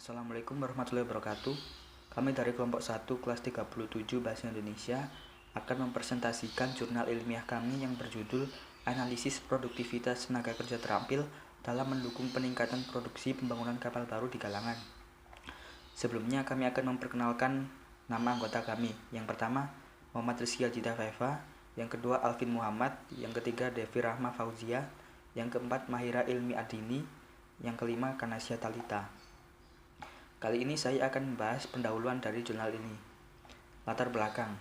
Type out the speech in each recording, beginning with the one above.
Assalamualaikum warahmatullahi wabarakatuh. Kami dari kelompok 1 kelas 37 Bahasa Indonesia akan mempresentasikan jurnal ilmiah kami yang berjudul Analisis Produktivitas Tenaga Kerja Terampil dalam mendukung peningkatan produksi pembangunan kapal baru di Galangan. Sebelumnya kami akan memperkenalkan nama anggota kami. Yang pertama, Muhammad Rizky Aljita Faifa. Yang kedua, Alvin Muhammad. Yang ketiga, Devi Rahma Fauzia. Yang keempat, Mahira Ilmi Adini. Yang kelima, Kanasya Talita. Kali ini saya akan membahas pendahuluan dari jurnal ini. Latar belakang.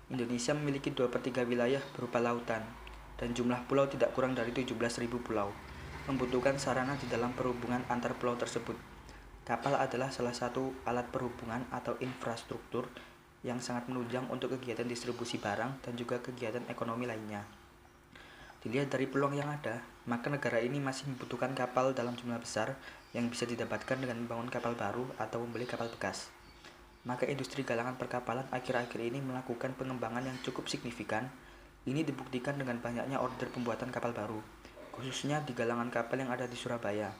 Indonesia memiliki 2/3 wilayah berupa lautan, dan jumlah pulau tidak kurang dari 17.000 pulau. Membutuhkan sarana di dalam perhubungan antar pulau tersebut. Kapal adalah salah satu alat perhubungan atau infrastruktur yang sangat menunjang untuk kegiatan distribusi barang dan juga kegiatan ekonomi lainnya. Dilihat dari peluang yang ada, maka negara ini masih membutuhkan kapal dalam jumlah besar yang bisa didapatkan dengan membangun kapal baru atau membeli kapal bekas. Maka industri galangan perkapalan akhir-akhir ini melakukan pengembangan yang cukup signifikan. Ini dibuktikan dengan banyaknya order pembuatan kapal baru, khususnya di galangan kapal yang ada di Surabaya.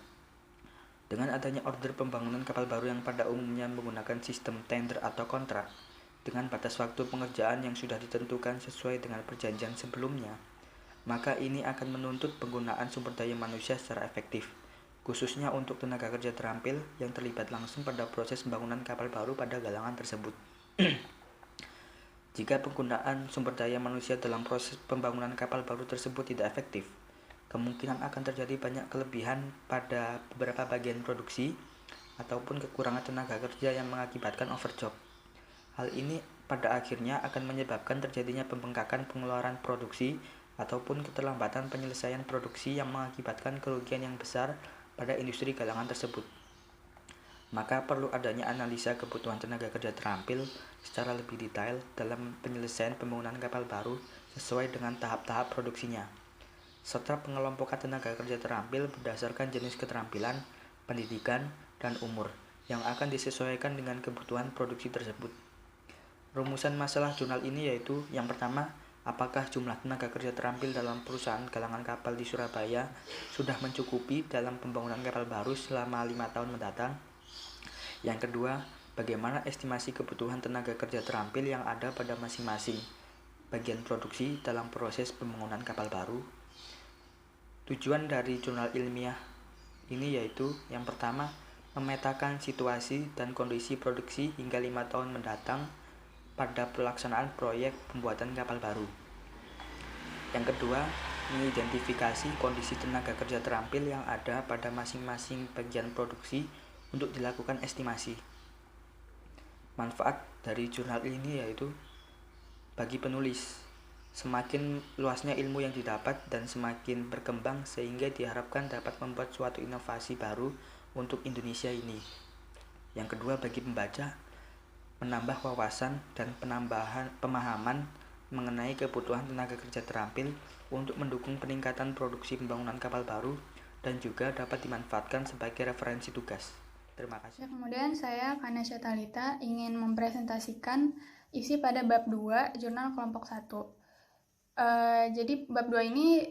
Dengan adanya order pembangunan kapal baru yang pada umumnya menggunakan sistem tender atau kontrak, dengan batas waktu pengerjaan yang sudah ditentukan sesuai dengan perjanjian sebelumnya, maka ini akan menuntut penggunaan sumber daya manusia secara efektif, khususnya untuk tenaga kerja terampil yang terlibat langsung pada proses pembangunan kapal baru pada galangan tersebut. Jika penggunaan sumber daya manusia dalam proses pembangunan kapal baru tersebut tidak efektif, kemungkinan akan terjadi banyak kelebihan pada beberapa bagian produksi ataupun kekurangan tenaga kerja yang mengakibatkan overjob. Hal ini pada akhirnya akan menyebabkan terjadinya pembengkakan pengeluaran produksi ataupun keterlambatan penyelesaian produksi yang mengakibatkan kerugian yang besar pada industri galangan tersebut. Maka perlu adanya analisa kebutuhan tenaga kerja terampil secara lebih detail dalam penyelesaian pembangunan kapal baru sesuai dengan tahap-tahap produksinya, serta pengelompokan tenaga kerja terampil berdasarkan jenis keterampilan, pendidikan, dan umur yang akan disesuaikan dengan kebutuhan produksi tersebut. Rumusan masalah jurnal ini yaitu yang pertama, apakah jumlah tenaga kerja terampil dalam perusahaan galangan kapal di Surabaya sudah mencukupi dalam pembangunan kapal baru selama 5 tahun mendatang? Yang kedua, bagaimana estimasi kebutuhan tenaga kerja terampil yang ada pada masing-masing bagian produksi dalam proses pembangunan kapal baru? Tujuan dari jurnal ilmiah ini yaitu yang pertama, memetakan situasi dan kondisi produksi hingga 5 tahun mendatang pada pelaksanaan proyek pembuatan kapal baru. Yang kedua, mengidentifikasi kondisi tenaga kerja terampil yang ada pada masing-masing bagian produksi untuk dilakukan estimasi. Manfaat dari jurnal ini yaitu bagi penulis, semakin luasnya ilmu yang didapat dan semakin berkembang sehingga diharapkan dapat membuat suatu inovasi baru untuk Indonesia ini. Yang kedua, bagi pembaca, menambah wawasan dan penambahan pemahaman mengenai kebutuhan tenaga kerja terampil untuk mendukung peningkatan produksi pembangunan kapal baru dan juga dapat dimanfaatkan sebagai referensi tugas. Terima kasih. Kemudian saya, Kanasya Talita, ingin mempresentasikan isi pada bab 2 jurnal kelompok 1. Jadi bab 2 ini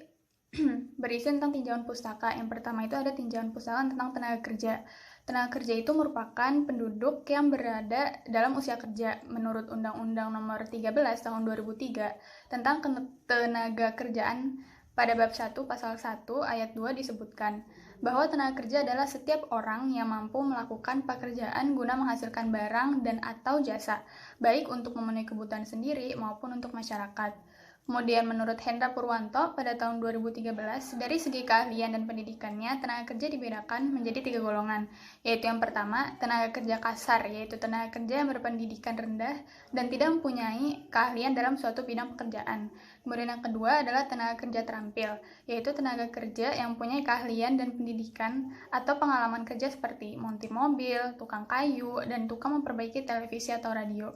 berisi tentang tinjauan pustaka. Yang pertama itu ada tinjauan pustaka tentang tenaga kerja. Tenaga kerja itu merupakan penduduk yang berada dalam usia kerja menurut Undang-Undang Nomor 13 Tahun 2003 tentang tenaga kerjaan. Pada bab 1 pasal 1 ayat 2 disebutkan bahwa tenaga kerja adalah setiap orang yang mampu melakukan pekerjaan guna menghasilkan barang dan atau jasa, baik untuk memenuhi kebutuhan sendiri maupun untuk masyarakat. Kemudian menurut Hendra Purwanto pada tahun 2013, dari segi keahlian dan pendidikannya, tenaga kerja dibedakan menjadi 3 golongan, yaitu yang pertama, tenaga kerja kasar, yaitu tenaga kerja yang berpendidikan rendah dan tidak mempunyai keahlian dalam suatu bidang pekerjaan. Kemudian yang kedua adalah tenaga kerja terampil, yaitu tenaga kerja yang mempunyai keahlian dan pendidikan atau pengalaman kerja seperti montir mobil, tukang kayu, dan tukang memperbaiki televisi atau radio.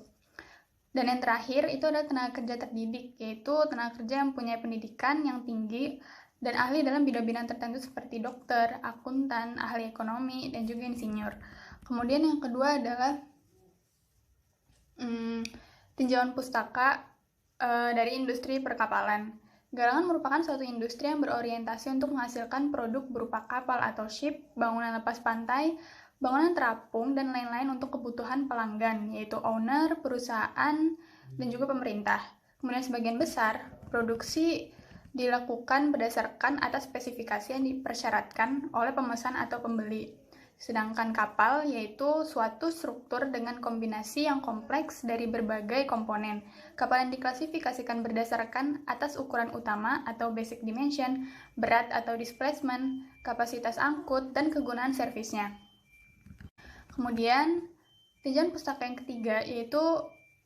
Dan yang terakhir itu adalah tenaga kerja terdidik, yaitu tenaga kerja yang mempunyai pendidikan yang tinggi dan ahli dalam bidang-bidang tertentu seperti dokter, akuntan, ahli ekonomi, dan juga insinyur. Kemudian yang kedua adalah tinjauan pustaka dari industri perkapalan. Galangan merupakan suatu industri yang berorientasi untuk menghasilkan produk berupa kapal atau ship, bangunan lepas pantai, bangunan terapung, dan lain-lain untuk kebutuhan pelanggan, yaitu owner, perusahaan, dan juga pemerintah. Kemudian sebagian besar, produksi dilakukan berdasarkan atas spesifikasi yang dipersyaratkan oleh pemesan atau pembeli. Sedangkan kapal yaitu suatu struktur dengan kombinasi yang kompleks dari berbagai komponen. Kapal yang diklasifikasikan berdasarkan atas ukuran utama atau basic dimension, berat atau displacement, kapasitas angkut, dan kegunaan servisnya. Kemudian, tinjauan pustaka yang ketiga yaitu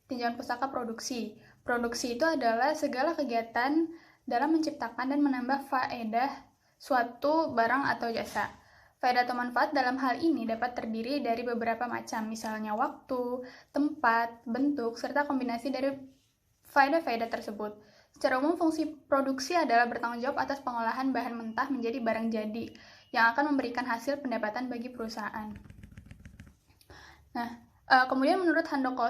tinjauan pustaka produksi. Produksi itu adalah segala kegiatan dalam menciptakan dan menambah faedah suatu barang atau jasa. Faedah atau manfaat dalam hal ini dapat terdiri dari beberapa macam, misalnya waktu, tempat, bentuk, serta kombinasi dari faedah-faedah tersebut. Secara umum, fungsi produksi adalah bertanggung jawab atas pengolahan bahan mentah menjadi barang jadi, yang akan memberikan hasil pendapatan bagi perusahaan. Nah, kemudian menurut Handoko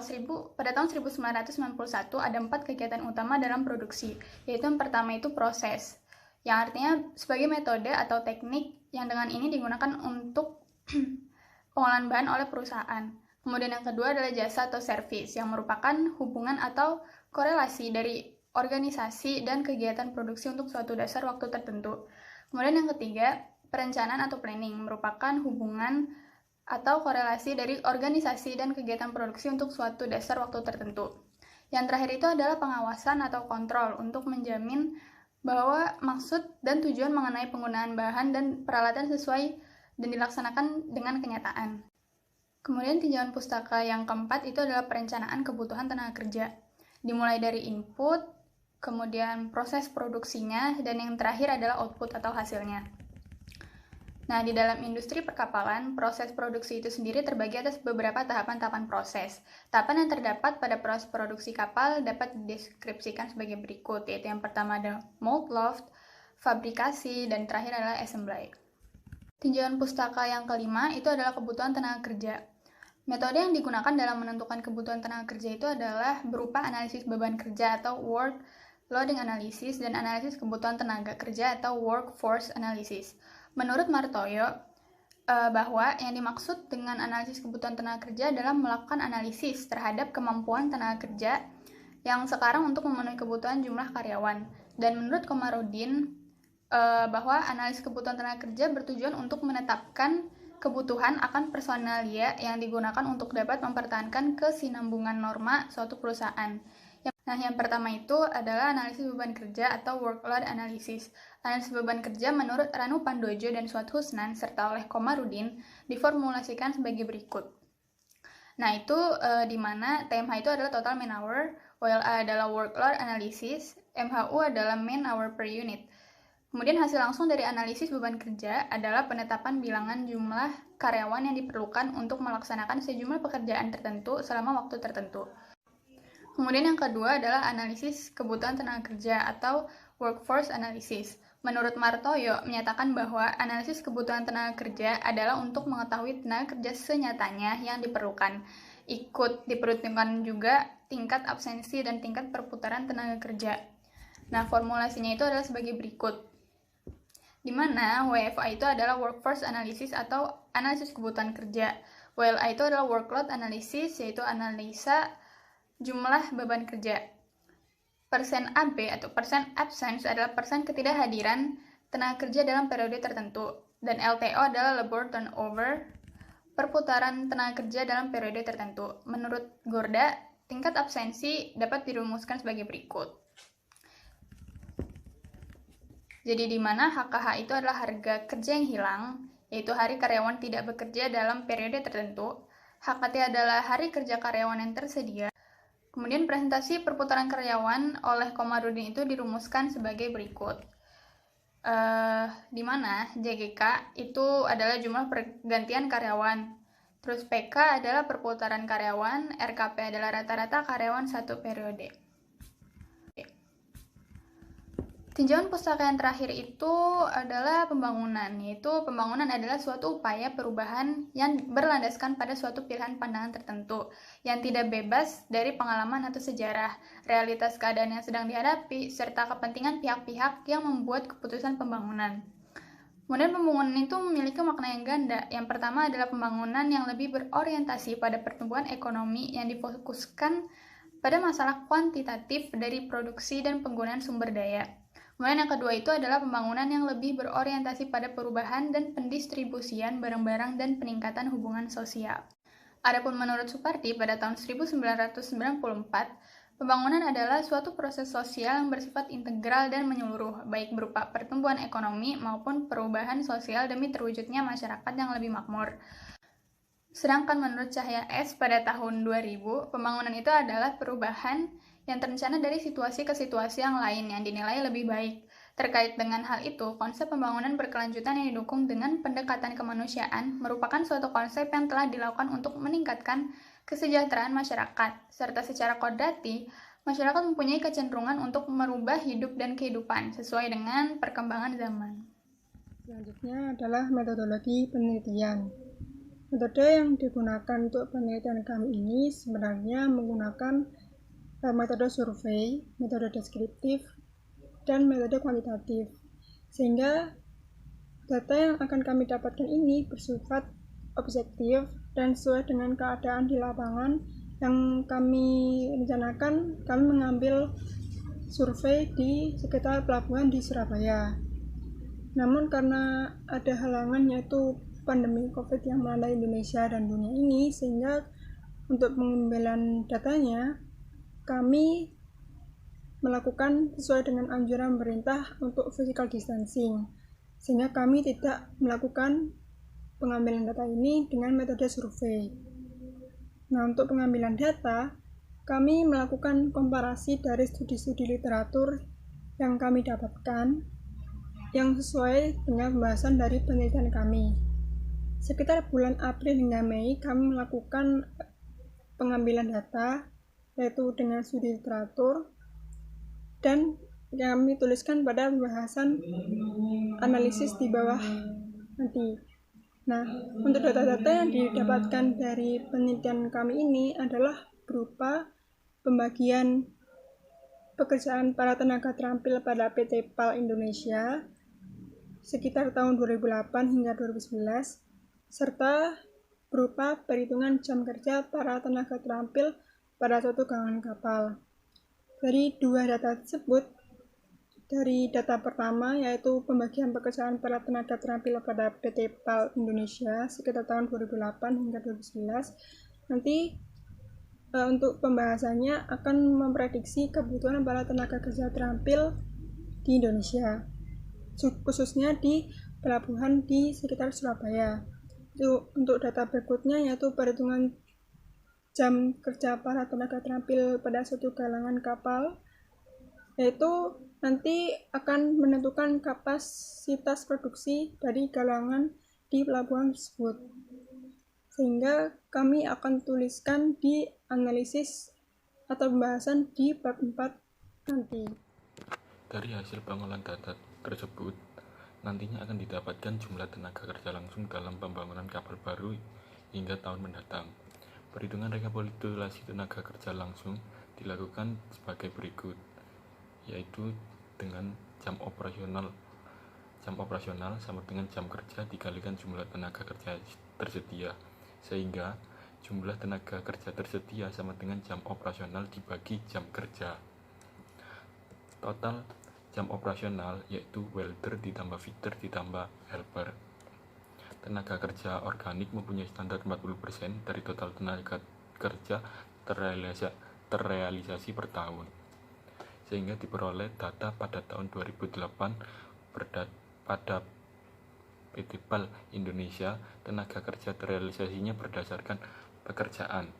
pada tahun 1991 ada 4 kegiatan utama dalam produksi, yaitu yang pertama itu proses, yang artinya sebagai metode atau teknik yang dengan ini digunakan untuk pengolahan bahan oleh perusahaan. Kemudian yang kedua adalah jasa atau servis, yang merupakan hubungan atau korelasi dari organisasi dan kegiatan produksi untuk suatu dasar waktu tertentu. Kemudian yang ketiga, perencanaan atau planning, merupakan hubungan atau korelasi dari organisasi dan kegiatan produksi untuk suatu dasar waktu tertentu. Yang terakhir itu adalah pengawasan atau kontrol untuk menjamin bahwa maksud dan tujuan mengenai penggunaan bahan dan peralatan sesuai dan dilaksanakan dengan kenyataan. Kemudian tinjauan pustaka yang keempat itu adalah perencanaan kebutuhan tenaga kerja. Dimulai dari input, kemudian proses produksinya, dan yang terakhir adalah output atau hasilnya. Nah, di dalam industri perkapalan, proses produksi itu sendiri terbagi atas beberapa tahapan-tahapan proses. Tahapan yang terdapat pada proses produksi kapal dapat dideskripsikan sebagai berikut, yaitu yang pertama ada mold loft, fabrikasi, dan terakhir adalah assembly. Tinjauan pustaka yang kelima itu adalah kebutuhan tenaga kerja. Metode yang digunakan dalam menentukan kebutuhan tenaga kerja itu adalah berupa analisis beban kerja atau work loading analysis dan analisis kebutuhan tenaga kerja atau workforce analysis. Menurut Martoyo, bahwa yang dimaksud dengan analisis kebutuhan tenaga kerja adalah melakukan analisis terhadap kemampuan tenaga kerja yang sekarang untuk memenuhi kebutuhan jumlah karyawan. Dan menurut Komarudin, bahwa analisis kebutuhan tenaga kerja bertujuan untuk menetapkan kebutuhan akan personalia yang digunakan untuk dapat mempertahankan kesinambungan norma suatu perusahaan. Nah, yang pertama itu adalah analisis beban kerja atau workload analysis. Analisis beban kerja menurut Ranu Pandojo dan Suat Husnan serta oleh Komarudin diformulasikan sebagai berikut. Nah, itu di mana TMH itu adalah total man hour, WLA adalah workload analysis, MHU adalah man hour per unit. Kemudian hasil langsung dari analisis beban kerja adalah penetapan bilangan jumlah karyawan yang diperlukan untuk melaksanakan sejumlah pekerjaan tertentu selama waktu tertentu. Kemudian yang kedua adalah analisis kebutuhan tenaga kerja atau workforce analysis. Menurut Martoyo, menyatakan bahwa analisis kebutuhan tenaga kerja adalah untuk mengetahui tenaga kerja senyatanya yang diperlukan. Ikut diperhitungkan juga tingkat absensi dan tingkat perputaran tenaga kerja. Nah, formulasinya itu adalah sebagai berikut. Di mana WFA itu adalah workforce analysis atau analisis kebutuhan kerja. WLA itu adalah workload analysis, yaitu analisa jumlah beban kerja. Persen AB atau persen absence adalah persen ketidakhadiran tenaga kerja dalam periode tertentu. Dan LTO adalah labor turnover, perputaran tenaga kerja dalam periode tertentu. Menurut Gorda, tingkat absensi dapat dirumuskan sebagai berikut. Jadi di mana HKH itu adalah harga kerja yang hilang, yaitu hari karyawan tidak bekerja dalam periode tertentu. HKT adalah hari kerja karyawan yang tersedia. Kemudian presentasi perputaran karyawan oleh Komarudin itu dirumuskan sebagai berikut. Di mana JGK itu adalah jumlah pergantian karyawan. Terus PK adalah perputaran karyawan, RKP adalah rata-rata karyawan satu periode. Tinjauan pustaka yang terakhir itu adalah pembangunan, yaitu pembangunan adalah suatu upaya perubahan yang berlandaskan pada suatu pilihan pandangan tertentu, yang tidak bebas dari pengalaman atau sejarah, realitas keadaan yang sedang dihadapi, serta kepentingan pihak-pihak yang membuat keputusan pembangunan. Kemudian pembangunan itu memiliki makna yang ganda. Yang pertama adalah pembangunan yang lebih berorientasi pada pertumbuhan ekonomi yang difokuskan pada masalah kuantitatif dari produksi dan penggunaan sumber daya. Kemudian yang kedua itu adalah pembangunan yang lebih berorientasi pada perubahan dan pendistribusian barang-barang dan peningkatan hubungan sosial. Adapun menurut Supardi pada tahun 1994, pembangunan adalah suatu proses sosial yang bersifat integral dan menyeluruh, baik berupa pertumbuhan ekonomi maupun perubahan sosial demi terwujudnya masyarakat yang lebih makmur. Sedangkan menurut Cahya S pada tahun 2000, pembangunan itu adalah perubahan yang terencana dari situasi ke situasi yang lain yang dinilai lebih baik. Terkait dengan hal itu, konsep pembangunan berkelanjutan yang didukung dengan pendekatan kemanusiaan merupakan suatu konsep yang telah dilakukan untuk meningkatkan kesejahteraan masyarakat, serta secara kodati, masyarakat mempunyai kecenderungan untuk merubah hidup dan kehidupan sesuai dengan perkembangan zaman. Selanjutnya adalah metodologi penelitian. Metode yang digunakan untuk penelitian kami ini sebenarnya menggunakan metode survei, metode deskriptif, dan metode kuantitatif. Sehingga data yang akan kami dapatkan ini bersifat objektif dan sesuai dengan keadaan di lapangan yang kami rencanakan. Kami mengambil survei di sekitar pelabuhan di Surabaya. Namun karena ada halangan yaitu pandemi COVID yang melanda Indonesia dan dunia ini, sehingga untuk pengambilan datanya kami melakukan sesuai dengan anjuran pemerintah untuk physical distancing, sehingga kami tidak melakukan pengambilan data ini dengan metode survei. Nah, untuk pengambilan data, kami melakukan komparasi dari studi-studi literatur yang kami dapatkan yang sesuai dengan pembahasan dari penelitian kami. Sekitar bulan April hingga Mei, kami melakukan pengambilan data, yaitu dengan studi literatur, dan kami tuliskan pada pembahasan analisis di bawah nanti. Nah, untuk data-data yang didapatkan dari penelitian kami ini adalah berupa pembagian pekerjaan para tenaga terampil pada PT PAL Indonesia sekitar tahun 2008 hingga 2011, serta berupa perhitungan jam kerja para tenaga terampil pada suatu galangan kapal. Dari dua data tersebut, dari data pertama yaitu pembagian pekerjaan para tenaga terampil pada PT PAL Indonesia sekitar tahun 2008 hingga 2011, nanti untuk pembahasannya akan memprediksi kebutuhan para tenaga kerja terampil di Indonesia, khususnya di pelabuhan di sekitar Surabaya. Untuk data berikutnya yaitu perhitungan jam kerja para tenaga terampil pada suatu galangan kapal, yaitu nanti akan menentukan kapasitas produksi dari galangan di pelabuhan tersebut. Sehingga kami akan tuliskan di analisis atau pembahasan di bab 4 nanti. Dari hasil pengolahan data tersebut, nantinya akan didapatkan jumlah tenaga kerja langsung dalam pembangunan kapal baru hingga tahun mendatang. Perhitungan rekapitulasi tenaga kerja langsung dilakukan sebagai berikut, yaitu dengan jam operasional sama dengan jam kerja dikalikan jumlah tenaga kerja tersedia, sehingga jumlah tenaga kerja tersedia sama dengan jam operasional dibagi jam kerja. Total jam operasional yaitu welder ditambah fitter ditambah helper. Tenaga kerja organik mempunyai standar 40% dari total tenaga kerja terrealisasi per tahun, sehingga diperoleh data pada tahun 2008 pada PT PAL Indonesia. Tenaga kerja terrealisasinya berdasarkan pekerjaan.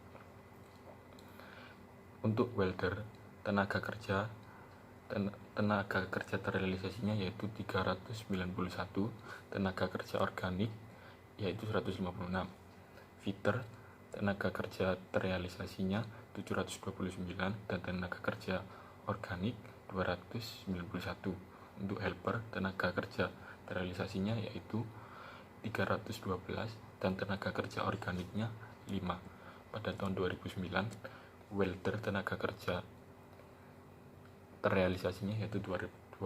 Untuk welder, tenaga kerja terrealisasinya yaitu 391, tenaga kerja organik yaitu 156, fitter tenaga kerja terrealisasinya 729 dan tenaga kerja organik 291. Untuk helper, tenaga kerja terrealisasinya yaitu 312 dan tenaga kerja organiknya 5. Pada tahun 2009, welder tenaga kerja terrealisasinya yaitu 219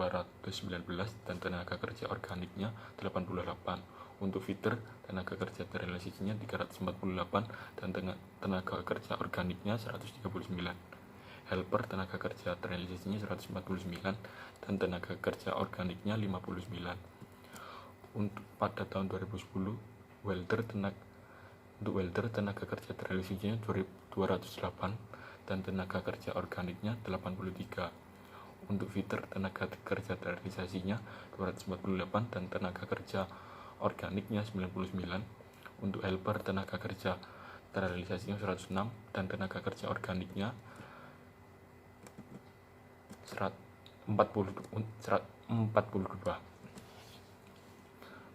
dan tenaga kerja organiknya 88. Untuk fitter, tenaga kerja terrealisasinya 348 dan tenaga kerja organiknya 139. Helper, tenaga kerja terrealisasinya 149 dan tenaga kerja organiknya 59. Untuk pada tahun 2010, welder tenaga kerja terrealisasinya 208 dan tenaga kerja organiknya 83. Untuk fitter, tenaga kerja terrealisasinya 248 dan tenaga kerja organiknya 99. Untuk helper, tenaga kerja terrealisasinya 106 dan tenaga kerja organiknya 42.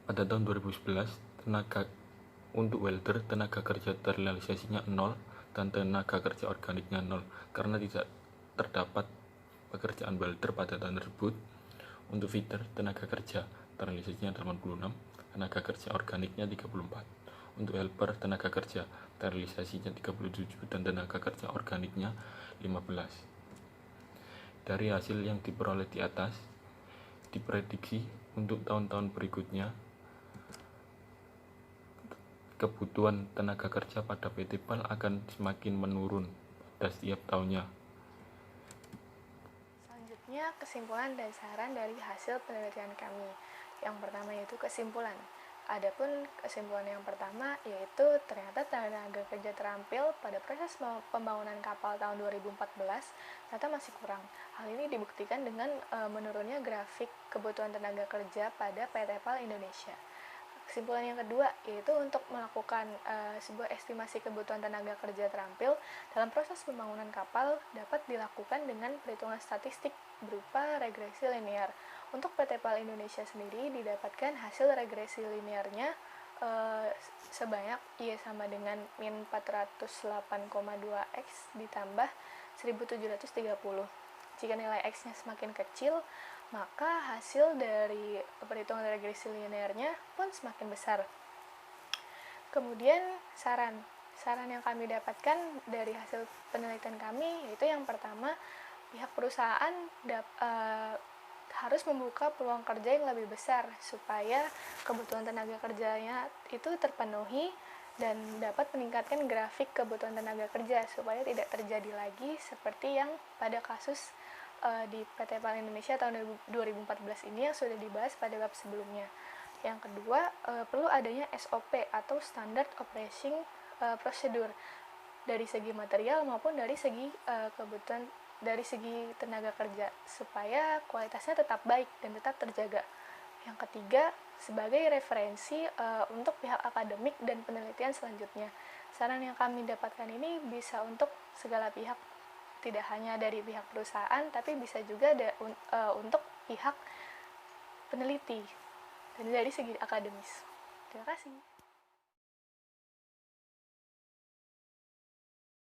Pada tahun 2011, untuk welder tenaga kerja terrealisasinya 0 dan tenaga kerja organiknya 0 karena tidak terdapat pekerjaan welder pada tahun tersebut. Untuk fitter, tenaga kerja terrealisasinya 86, tenaga kerja organiknya 34. Untuk helper, tenaga kerja terrealisasinya 37 dan tenaga kerja organiknya 15. Dari hasil yang diperoleh di atas, diprediksi untuk tahun-tahun berikutnya kebutuhan tenaga kerja pada PT PAL akan semakin menurun pada setiap tahunnya. Selanjutnya, kesimpulan dan saran dari hasil penelitian kami. Yang pertama yaitu kesimpulan. Adapun kesimpulan yang pertama yaitu ternyata tenaga kerja terampil pada proses pembangunan kapal tahun 2014 ternyata masih kurang. Hal ini dibuktikan dengan menurunnya grafik kebutuhan tenaga kerja pada PT PAL Indonesia. Kesimpulan yang kedua yaitu untuk melakukan sebuah estimasi kebutuhan tenaga kerja terampil dalam proses pembangunan kapal dapat dilakukan dengan perhitungan statistik berupa regresi linear. Untuk PT PAL Indonesia sendiri didapatkan hasil regresi linearnya sebanyak Y sama dengan min 408,2 X ditambah 1730. Jika nilai X-nya semakin kecil, maka hasil dari perhitungan regresi linearnya pun semakin besar. Kemudian saran yang kami dapatkan dari hasil penelitian kami yaitu yang pertama, pihak perusahaan harus membuka peluang kerja yang lebih besar supaya kebutuhan tenaga kerjanya itu terpenuhi dan dapat meningkatkan grafik kebutuhan tenaga kerja supaya tidak terjadi lagi seperti yang pada kasus di PT PAL Indonesia tahun 2014 ini yang sudah dibahas pada bab sebelumnya. Yang kedua, perlu adanya SOP atau Standard Operating Procedure dari segi material maupun dari segi kebutuhan dari segi tenaga kerja supaya kualitasnya tetap baik dan tetap terjaga. Yang ketiga, sebagai referensi untuk pihak akademik dan penelitian selanjutnya. Saran yang kami dapatkan ini bisa untuk segala pihak, tidak hanya dari pihak perusahaan, tapi bisa juga untuk pihak peneliti dan dari segi akademis. Terima kasih.